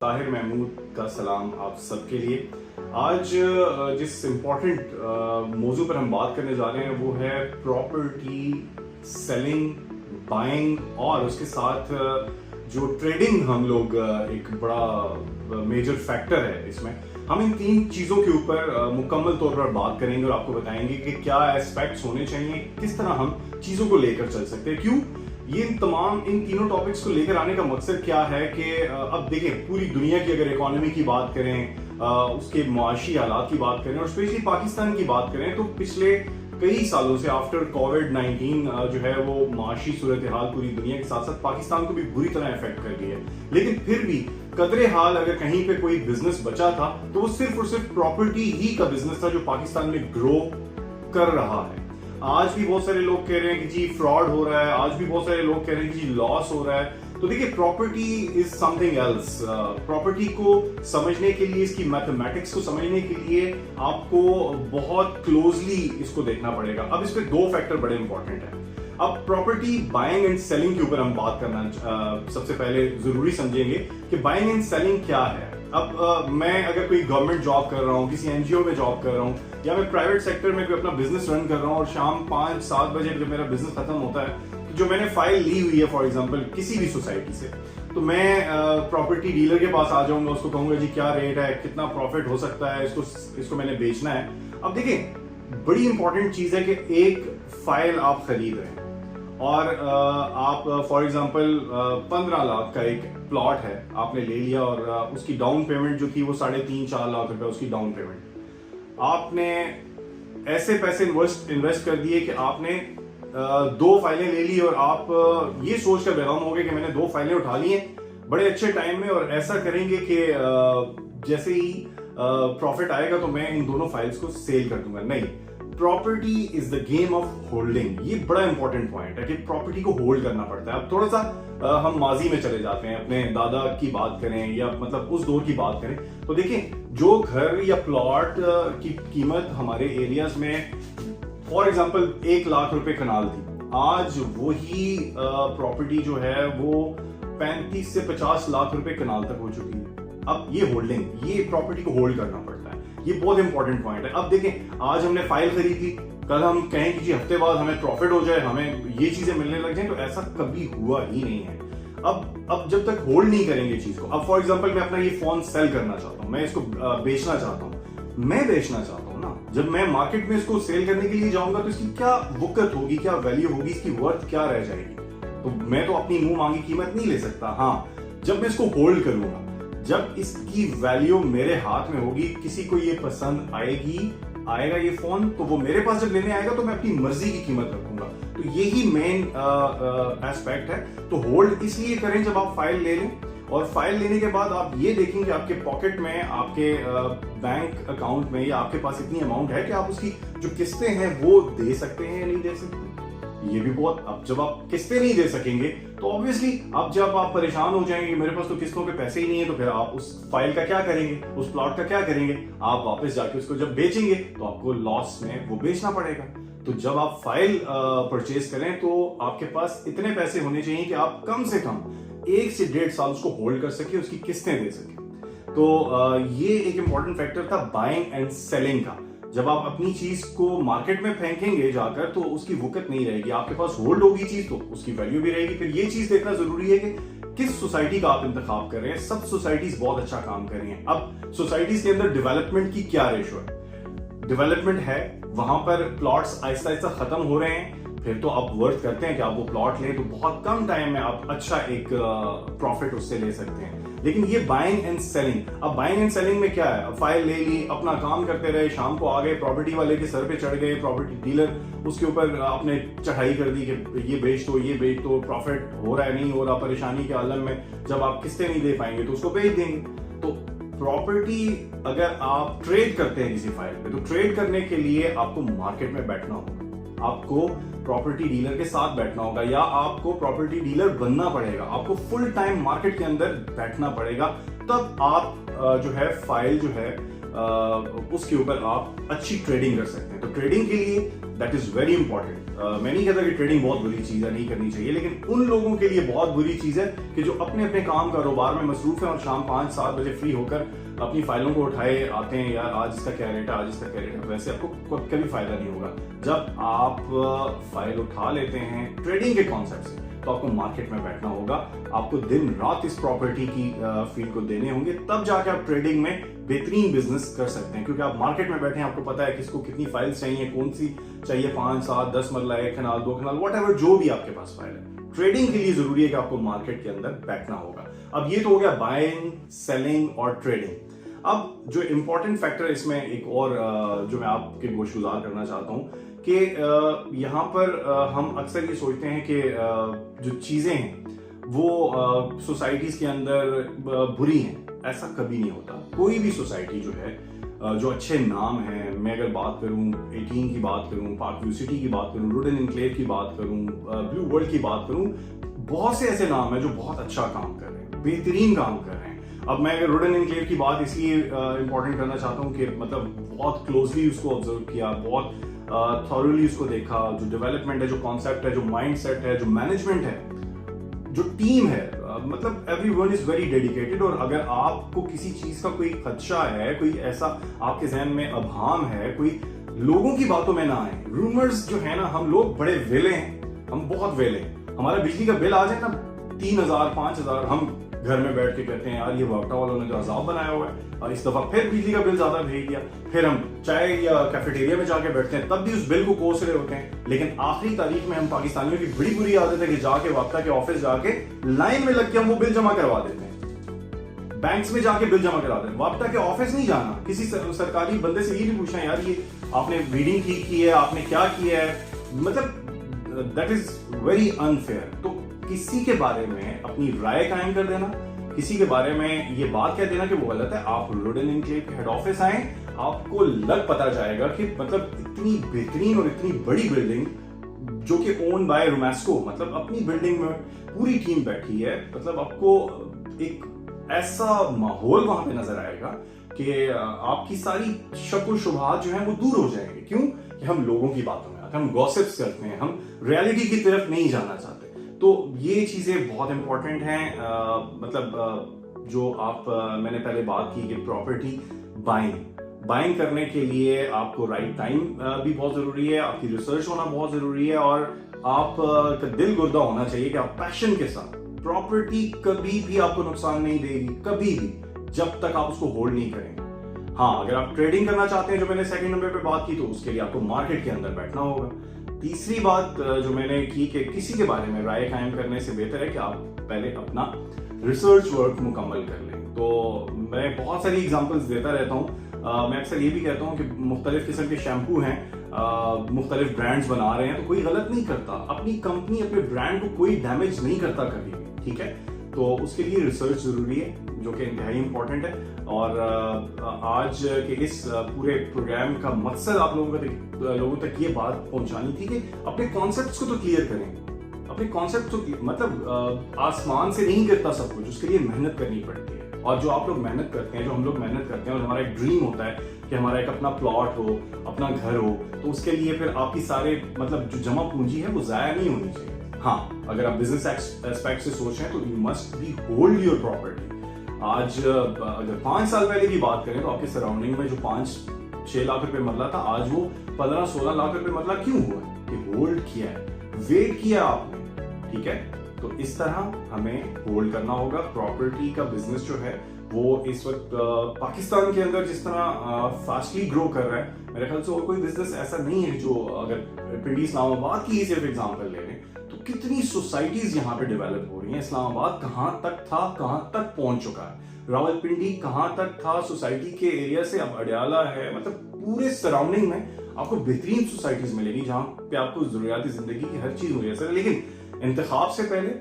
طاہر محمود کا سلام آپ سب کے لیے. آج جس امپورٹنٹ موضوع پر ہم بات کرنے جا رہے ہیں وہ ہے پراپرٹی سیلنگ, بائنگ اور اس کے ساتھ جو ٹریڈنگ ہم لوگ ایک بڑا میجر فیکٹر ہے اس میں. ہم ان تین چیزوں کے اوپر مکمل طور پر بات کریں گے اور آپ کو بتائیں گے کہ کیا ایسپیکٹس ہونے چاہیے, کس طرح ہم چیزوں کو لے کر چل سکتے ہیں. کیوں یہ ان تینوں ٹاپکس کو لے کر آنے کا مقصد کیا ہے کہ اب دیکھیں پوری دنیا کی اگر اکانومی کی بات کریں, اس کے معاشی حالات کی بات کریں اور اسپیشلی پاکستان کی بات کریں تو پچھلے کئی سالوں سے آفٹر کووڈ-19 جو ہے وہ معاشی صورتحال پوری دنیا کے ساتھ ساتھ پاکستان کو بھی بری طرح افیکٹ کر گئی ہے. لیکن پھر بھی قدرے حال اگر کہیں پہ کوئی بزنس بچا تھا تو وہ صرف اور صرف پراپرٹی ہی کا بزنس تھا جو پاکستان میں گرو کر رہا ہے. آج بھی بہت سارے لوگ کہہ رہے ہیں کہ جی فراڈ ہو رہا ہے, آج بھی بہت سارے لوگ کہہ رہے ہیں کہ جی لاس ہو رہا ہے. تو دیکھیں property is something else. Property کو سمجھنے کے لیے, اس کی میتھمیٹکس کو سمجھنے کے لیے آپ کو بہت کلوزلی اس کو دیکھنا پڑے گا. اب اس پہ دو فیکٹر بڑے امپورٹنٹ ہیں. اب پراپرٹی بائنگ اینڈ سیلنگ کے اوپر ہم بات کرنا سب سے پہلے ضروری سمجھیں گے کہ بائنگ اینڈ سیلنگ کیا ہے. اب میں اگر کوئی گورنمنٹ جاب کر رہا ہوں, کسی این جی او میں جاب کر رہا ہوں, یا میں پرائیویٹ سیکٹر میں کوئی اپنا بزنس رن کر رہا ہوں اور شام 5-7 بجے جب میرا بزنس ختم ہوتا ہے, جو میں نے فائل لی ہوئی ہے فار ایگزامپل کسی بھی سوسائٹی سے, تو میں پراپرٹی ڈیلر کے پاس آ جاؤں گا, اس کو کہوں گا جی کیا ریٹ ہے, کتنا پروفٹ ہو سکتا ہے, اس کو میں نے بیچنا ہے. اب دیکھیں بڑی امپورٹنٹ چیز ہے کہ ایک فائل آپ خرید رہے ہیں اور آپ فار ایگزامپل 15 لاکھ کا ایک پلاٹ ہے آپ نے لے لیا اور اس کی ڈاؤن پیمنٹ جو تھی وہ 3.5-4 لاکھ روپے اس کی ڈاؤن پیمنٹ. آپ نے ایسے پیسے انویسٹ کر دیے کہ آپ نے 2 فائلیں لے لی اور آپ یہ سوچ کر بیغام ہو گئے کہ میں نے 2 فائلیں اٹھا لی ہیں بڑے اچھے ٹائم میں, اور ایسا کریں گے کہ جیسے ہی پروفٹ آئے گا تو میں ان دونوں فائلز کو سیل کر دوں گا. نہیں, property is the game of holding. یہ بڑا امپورٹنٹ پوائنٹ ہے کہ پراپرٹی کو ہولڈ کرنا پڑتا ہے. اب تھوڑا سا ہم ماضی میں چلے جاتے ہیں, اپنے دادا کی بات کریں یا مطلب اس دور کی بات کریں تو دیکھیں جو گھر یا پلاٹ کی قیمت ہمارے ایریاز میں فار ایگزامپل 1 لاکھ روپے کنال تھی, آج وہی پراپرٹی جو ہے وہ 35 سے 50 لاکھ روپے کنال تک ہو چکی ہے. اب یہ ہولڈنگ, یہ پراپرٹی کو ہولڈ کرنا پڑتا ہے, یہ بہت امپورٹنٹ پوائنٹ ہے. اب دیکھیں آج ہم نے فائل خرید لی, کل ہم کہیں کہ جی ہفتے بعد ہمیں پروفٹ ہو جائے, ہمیں یہ چیزیں ملنے لگ جائیں, تو ایسا کبھی ہوا ہی نہیں ہے. اب جب تک ہولڈ نہیں کریں گے چیز کو, اب فار ایگزامپل میں اپنا یہ فون سیل کرنا چاہتا ہوں, میں اس کو بیچنا چاہتا ہوں, میں بیچنا چاہتا ہوں نا, جب میں مارکیٹ میں اس کو سیل کرنے کے لیے جاؤں گا تو اس کی کیا وقت ہوگی, کیا ویلیو ہوگی, اس کی ورتھ کیا رہ جائے گی. تو میں تو اپنی منہ مانگی قیمت نہیں لے سکتا. ہاں جب میں اس کو ہولڈ کروں گا, جب اس کی ویلیو میرے ہاتھ میں ہوگی, کسی کو یہ پسند آئے گا یہ فون, تو وہ میرے پاس جب لینے آئے گا تو میں اپنی مرضی کی قیمت رکھوں گا. تو یہی مین ایسپیکٹ ہے. تو ہولڈ اس لیے کریں جب آپ فائل لے لیں, اور فائل لینے کے بعد آپ یہ دیکھیں کہ آپ کے پاکٹ میں, آپ کے بینک اکاؤنٹ میں یا آپ کے پاس اتنی اماؤنٹ ہے کہ آپ اس کی جو قسطیں ہیں وہ دے سکتے ہیں یا نہیں دے سکتے. یہ بھی بہت, اب جب آپ قسطیں نہیں دے سکیں گے تو obviously اب جب آپ پریشان ہو جائیں گے میرے پاس تو قسطوں کے پیسے ہی نہیں ہیں, تو پھر آپ اس فائل کا کیا کریں گے, اس پلاٹ کا کیا کریں گے, آپ واپس جا کے اس کو جب بیچیں گے تو آپ کو لاس میں وہ بیچنا پڑے گا. تو جب آپ فائل پرچیز کریں تو آپ کے پاس اتنے پیسے ہونے چاہیے کہ آپ کم سے کم 1 سے 1.5 سال اس کو ہولڈ کر سکیں, اس کی قسطیں دے سکیں. تو یہ ایک امپورٹنٹ فیکٹر تھا بائنگ اینڈ سیلنگ کا. جب آپ اپنی چیز کو مارکیٹ میں پھینکیں گے جا کر تو اس کی وقت نہیں رہے گی, آپ کے پاس ہولڈ ہوگی چیز تو اس کی ویلیو بھی رہے گی. پھر یہ چیز دیکھنا ضروری ہے کہ کس سوسائٹی کا آپ انتخاب کر رہے ہیں. سب سوسائٹیز بہت اچھا کام کر رہی ہیں. اب سوسائٹیز کے اندر ڈیولپمنٹ کی کیا ریشو ہے, ڈیولپمنٹ ہے, وہاں پر پلاٹس آہستہ آہستہ ختم ہو رہے ہیں, پھر تو آپ ورتھ کرتے ہیں کہ آپ وہ پلاٹ لیں تو بہت کم ٹائم میں آپ اچھا ایک پروفٹ اس سے لے سکتے ہیں. لیکن یہ بائنگ اینڈ سیلنگ, اب بائنگ اینڈ سیلنگ میں کیا ہے, اب فائل لے لی, اپنا کام کرتے رہے, شام کو آ گئے, پراپرٹی والے کے سر پہ چڑھ گئے, پراپرٹی ڈیلر اس کے اوپر آپ نے چڑھائی کر دی کہ یہ بیچ دو, پروفٹ ہو رہا ہے نہیں ہو رہا, پریشانی کے عالم میں جب آپ قسطیں نہیں دے پائیں گے تو اس کو بیچ دیں گے. تو پراپرٹی اگر آپ ٹریڈ کرتے ہیں کسی فائل پہ, تو ٹریڈ کرنے کے لیے آپ کو مارکیٹ میں بیٹھنا ہوگا, آپ کو پراپرٹی ڈیلر کے ساتھ بیٹھنا ہوگا, یا آپ کو پراپرٹی ڈیلر بننا پڑے گا, آپ کو فل ٹائم مارکیٹ کے اندر بیٹھنا پڑے گا. تب آپ جو ہے فائل جو ہے उसके ऊपर आप अच्छी ट्रेडिंग कर सकते हैं। तो ट्रेडिंग के लिए दैट इज वेरी इंपॉर्टेंट। मैं नहीं कहता कि ट्रेडिंग बहुत बुरी चीज है, नहीं करनी चाहिए, लेकिन उन लोगों के लिए बहुत बुरी चीज है कि जो अपने अपने काम कारोबार में मसरूफ है और शाम 5-7 बजे फ्री होकर अपनी फाइलों को उठाए आते हैं, यार आज इसका क्या रेट है, आज इसका क्या रेट है। वैसे आपको कभी फायदा नहीं होगा। जब आप फाइल उठा लेते हैं ट्रेडिंग के कॉन्सेप्ट से, तो आपको मार्केट में बैठना होगा, आपको दिन रात इस प्रॉपर्टी की फील्ड को देने होंगे, तब जाके आप ट्रेडिंग में बेहतरीन बिजनेस कर सकते हैं। क्योंकि आप मार्केट में बैठे हैं, आपको पता है किसको कितनी फाइल्स चाहिए, कौन सी चाहिए, 5, 7, 10 मरला, 1 कनाल, 2 कनाल, व्हाटएवर जो भी आपके पास फाइल है। ट्रेडिंग के लिए जरूरी है कि आपको मार्केट के अंदर बैठना होगा। अब ये तो हो गया बाइंग, सेलिंग और ट्रेडिंग। अब जो इंपॉर्टेंट फैक्टर इसमें एक और जो मैं आपके गोशगुजार करना चाहता हूं कि यहाँ पर हम अक्सर ये सोचते हैं कि जो चीजें हैं वो सोसाइटीज के अंदर बुरी हैं। ऐसा कभी नहीं होता। कोई भी सोसाइटी जो है, जो अच्छे नाम हैं, मैं अगर बात करूं 18 की बात करूं, पार्क व्यू सिटी की बात करूं, वुडन एनक्लेव की बात करूं, ब्लू वर्ल्ड की बात करूं, बहुत से ऐसे नाम हैं जो बहुत अच्छा काम कर रहे हैं, बेहतरीन काम कर रहे हैं। अब मैं अगर वुडन एनक्लेव की बात इसलिए इंपॉर्टेंट करना चाहता हूं कि मतलब बहुत क्लोजली उसको ऑब्जर्व किया, बहुत थॉरली उसको देखा, जो डेवलपमेंट है, जो कॉन्सेप्ट है, जो माइंड सेट है, जो मैनेजमेंट है, जो टीम है, मतलब एवरीवन इज वेरी डेडिकेटेड। और अगर आपको किसी चीज का कोई खदशा है, कोई ऐसा आपके जहन में अभाम है, कोई लोगों की बातों में ना आए। रूमर्स जो है ना, हम लोग बड़े वेले हैं, हम बहुत वेले हैं। हमारा बिजली का बिल आ जाए ना 3000 5000, हम घर में बैठ के कहते हैं यार ये वापटा वालों ने जो अजाब बनाया हुआ है, और इस दफा फिर बिजली का बिल ज्यादा भेज दिया। फिर हम चाय या कैफेटेरिया में जाके बैठते हैं, तब भी उस बिल को कोस रहे होते हैं। लेकिन आखिरी तारीख में हम पाकिस्तानियों की बड़ी बुरी आदत है कि जाके वापटा के ऑफिस जाके लाइन में लग के हम वो बिल जमा करवा देते हैं, बैंक्स में जाके बिल जमा करा देते हैं। वापटा के ऑफिस नहीं जाना, किसी सरकारी बंदे से ये नहीं पूछना यार ये आपने रीडिंग ठीक की है, आपने क्या किया है। मतलब दैट इज वेरी अनफेयर। तो किसी के बारे में अपनी राय कायम कर देना, किसी के बारे में ये बात कह देना कि वो गलत है। आप वुडन एनक्लेव के हेड ऑफिस आए, आपको लग पता जाएगा कि मतलब इतनी बेहतरीन और इतनी बड़ी बिल्डिंग जो कि ओन बाय रोमास्को, मतलब अपनी बिल्डिंग में पूरी टीम बैठी है। मतलब आपको एक ऐसा माहौल वहां पे नजर आएगा कि आपकी सारी शक व शुबहात जो है वो दूर हो जाएंगे। क्यों? कि हम लोगों की बातों में आते हैं, हम गॉसिप्स करते हैं, हम रियलिटी की तरफ नहीं जाना चाहते। तो ये चीजें बहुत इंपॉर्टेंट हैं। मतलब जो आप मैंने पहले बात की कि प्रॉपर्टी बाइंग करने के लिए आपको राइट टाइम भी बहुत जरूरी है, आपकी रिसर्च होना बहुत जरूरी है, और आप का दिल गुर्दा होना चाहिए कि आप पैशन के साथ। प्रॉपर्टी कभी भी आपको नुकसान नहीं देगी, कभी भी, जब तक आप उसको होल्ड नहीं करेंगे। हाँ, अगर आप ट्रेडिंग करना चाहते हैं, जो मैंने सेकंड नंबर पे बात की, तो उसके लिए आपको मार्केट के अंदर बैठना होगा। तीसरी बात जो मैंने की कि किसी के बारे में राय कायम करने से बेहतर है कि आप पहले अपना रिसर्च वर्क मुकम्मल कर लें। तो मैं बहुत सारी एग्जांपल्स देता रहता हूँ। मैं अक्सर ये भी कहता हूँ कि मुख्तलिफ किस्म के शैम्पू हैं, मुख्तलिफ ब्रांड्स बना रहे हैं, तो कोई गलत नहीं करता। अपनी कंपनी, अपने ब्रांड को कोई डैमेज नहीं करता कभी भी, ठीक है? तो उसके लिए रिसर्च जरूरी है, जो कि इंतहाई इंपॉर्टेंट है। और आज के इस पूरे प्रोग्राम का मकसद आप लोगों तक ये बात पहुंचानी थी कि अपने कॉन्सेप्ट्स को तो क्लियर करें। अपने कॉन्सेप्ट तो मतलब आसमान से नहीं गिरता सब कुछ, उसके लिए मेहनत करनी पड़ती है। और जो आप लोग मेहनत करते हैं, जो हम लोग मेहनत करते हैं, और हमारा एक ड्रीम होता है कि हमारा एक अपना प्लॉट हो, अपना घर हो, तो उसके लिए फिर आपकी सारे मतलब जो जमा पूंजी है वो जाया नहीं होनी चाहिए। हाँ, अगर आप बिजनेस एस्पेक्ट से सोच रहे हैं तो you must be hold your property. आज अगर 5 साल पहले की बात करें तो आपके सराउंडिंग में जो 5-6 लाख रुपए मरला था, आज वो 15-16 लाख रुपए मरला क्यों हुआ? कि होल्ड किया है, वेट किया आपने, ठीक है? तो इस तरह हमें होल्ड करना होगा। प्रॉपर्टी का बिजनेस जो है वो इस वक्त पाकिस्तान के अंदर जिस तरह फास्टली ग्रो कर रहा है, मेरे ख्याल से और कोई बिजनेस ऐसा नहीं है जो, अगर पिंडी इस्लामाबाद की ही सिर्फ एग्जांपल ले लें तो कितनी सोसाइटीज यहाँ पे डेवलप हो रही हैं। इस्लामाबाद कहाँ तक था, कहाँ तक पहुंच चुका है, रावलपिंडी कहाँ तक था सोसाइटी के एरिया से, अब अडयाला है। मतलब पूरे सराउंडिंग में आपको बेहतरीन सोसाइटीज मिलेगी जहाँ पे आपको जरूरियाती जिंदगी की हर चीज मुयसर है। लेकिन इंतखाब से पहले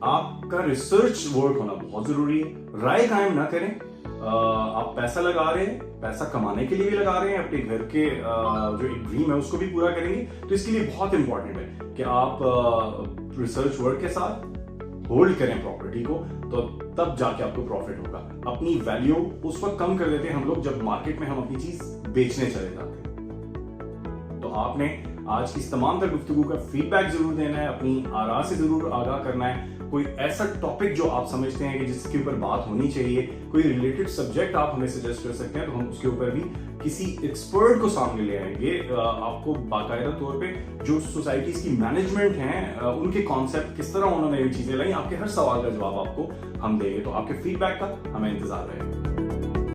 आपका रिसर्च वर्क होना बहुत जरूरी है। राय कायम ना करें। आप पैसा लगा रहे हैं, पैसा कमाने के लिए भी लगा रहे हैं, अपने घर के जो एक ड्रीम है उसको भी पूरा करेंगे, तो इसके लिए बहुत इंपॉर्टेंट है कि आप रिसर्च वर्क के साथ होल्ड करें प्रॉपर्टी को, तो तब जाके आपको प्रॉफिट होगा। अपनी वैल्यू उस वक्त कम कर देते हैं हम लोग जब मार्केट में हम अपनी चीज बेचने चले जाते हैं। तो आपने आज की इस तमाम तर गुफ्तगू का फीडबैक जरूर देना है, अपनी आरा से जरूर आगाह करना है। कोई ऐसा टॉपिक जो आप समझते हैं कि जिसके ऊपर बात होनी चाहिए, कोई रिलेटेड सब्जेक्ट आप हमें सजेस्ट कर सकते हैं, तो हम उसके ऊपर भी किसी एक्सपर्ट को सामने ले आएंगे। आपको बाकायदा तौर पे जो सोसाइटीज की मैनेजमेंट हैं उनके कॉन्सेप्ट किस तरह उन्होंने ये चीजें लाई, आपके हर सवाल का जवाब आपको हम देंगे। तो आपके फीडबैक का हमें इंतजार रहेगा।